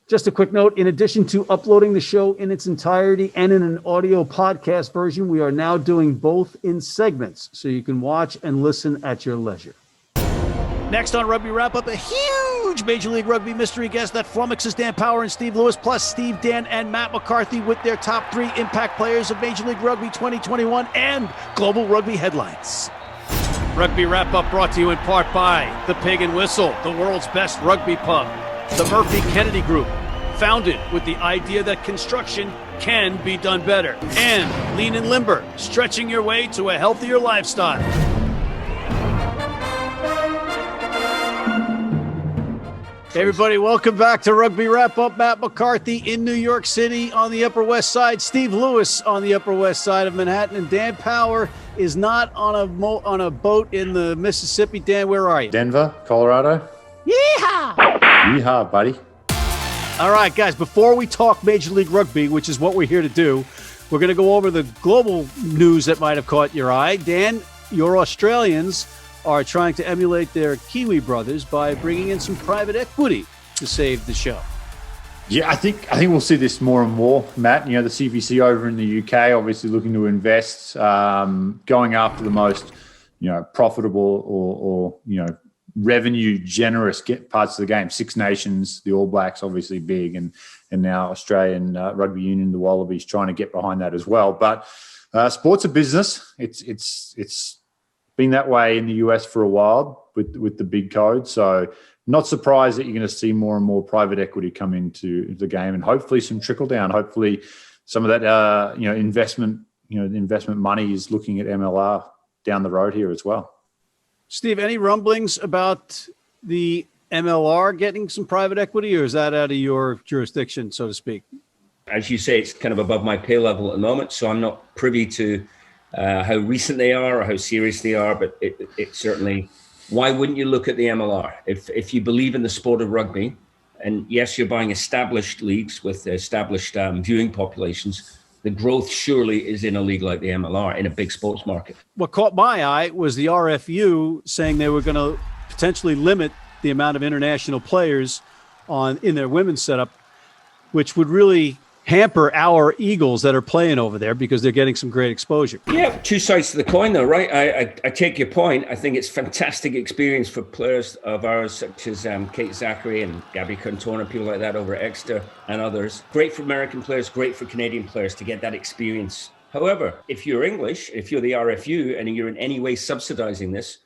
Just a quick note, in addition to uploading the show in its entirety and in an audio podcast version, we are now doing both in segments, so you can watch and listen at your leisure. Next on Rugby Wrap-Up, a huge Major League Rugby mystery guest that flummoxes Dan Power and Steve Lewis, plus Steve, Dan, and Matt McCarthy with their top 3 impact players of Major League Rugby 2021 and Global Rugby Headlines. Rugby Wrap-Up brought to you in part by The Pig and Whistle, the world's best rugby pub. The Murphy Kennedy Group, founded with the idea that construction can be done better. And Lean and Limber, stretching your way to a healthier lifestyle. Hey everybody, welcome back to Rugby Wrap-Up. Matt McCarthy in New York City on the Upper West Side. Steve Lewis on the Upper West Side of Manhattan. And Dan Power is not on a boat in the Mississippi. Dan, where are you? Denver, Colorado. Yeehaw! Yeehaw, buddy. All right, guys, before we talk Major League Rugby, which is what we're here to do, we're going to go over the global news that might have caught your eye. Dan, your Australians are trying to emulate their Kiwi brothers by bringing in some private equity to save the show. Yeah, I think we'll see this more and more, Matt. You know, the CVC over in the UK obviously looking to invest, going after the most, profitable or revenue generous parts of the game. Six Nations, the All Blacks, obviously big, and now Australian Rugby Union, the Wallabies, trying to get behind that as well. But sports a business. It's been that way in the US for a while with the big code. So not surprised that you're going to see more and more private equity come into the game, and hopefully some trickle down. Hopefully some of that investment money is looking at MLR down the road here as well. Steve, any rumblings about the MLR getting some private equity, or is that out of your jurisdiction, so to speak? As you say, it's kind of above my pay level at the moment, so I'm not privy to how recent they are or how serious they are, but it certainly, why wouldn't you look at the MLR? If you believe in the sport of rugby, and yes, you're buying established leagues with established viewing populations, the growth surely is in a league like the MLR, in a big sports market. What caught my eye was the RFU saying they were going to potentially limit the amount of international players in their women's setup, which would really hamper our Eagles that are playing over there because they're getting some great exposure. Yeah, two sides to the coin though, right? I take your point. I think it's fantastic experience for players of ours such as Kate Zachary and Gabby Cantona, people like that over at Exeter and others. Great for American players, great for Canadian players to get that experience. However, if you're English, if you're the RFU and you're in any way subsidizing this,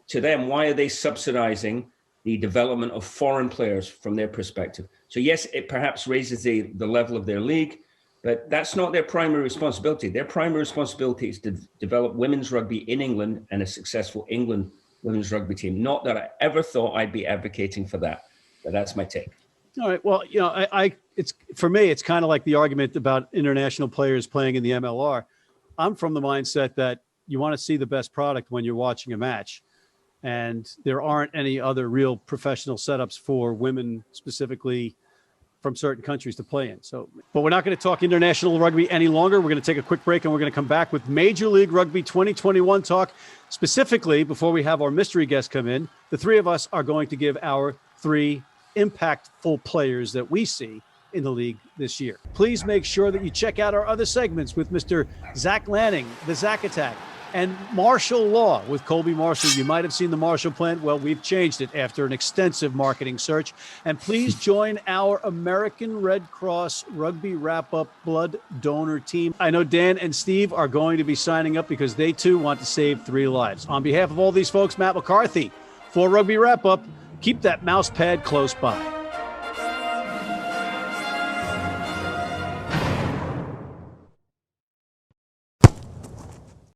to them, why are they subsidizing the development of foreign players from their perspective? So yes, it perhaps raises the level of their league, but that's not their primary responsibility. Their primary responsibility is to develop women's rugby in England and a successful England women's rugby team. Not that I ever thought I'd be advocating for that, but that's my take. All right. Well, it's for me, it's kind of like the argument about international players playing in the MLR. I'm from the mindset that you want to see the best product when you're watching a match. And there aren't any other real professional setups for women specifically from certain countries to play in. So, but we're not going to talk international rugby any longer. We're going to take a quick break and we're going to come back with Major League Rugby 2021 talk. Specifically, before we have our mystery guest come in, the three of us are going to give our 3 impactful players that we see in the league this year. Please make sure that you check out our other segments with Mr. Zach Lanning, the Zach Attack, and martial law with Colby Marshall. You might have seen the Marshall Plan. Well, we've changed it after an extensive marketing search. And please join our American Red Cross Rugby Wrap-Up Blood Donor Team. I know Dan and Steve are going to be signing up because they too want to save 3 lives. On behalf of all these folks, Matt McCarthy for Rugby Wrap-Up, keep that mouse pad close by.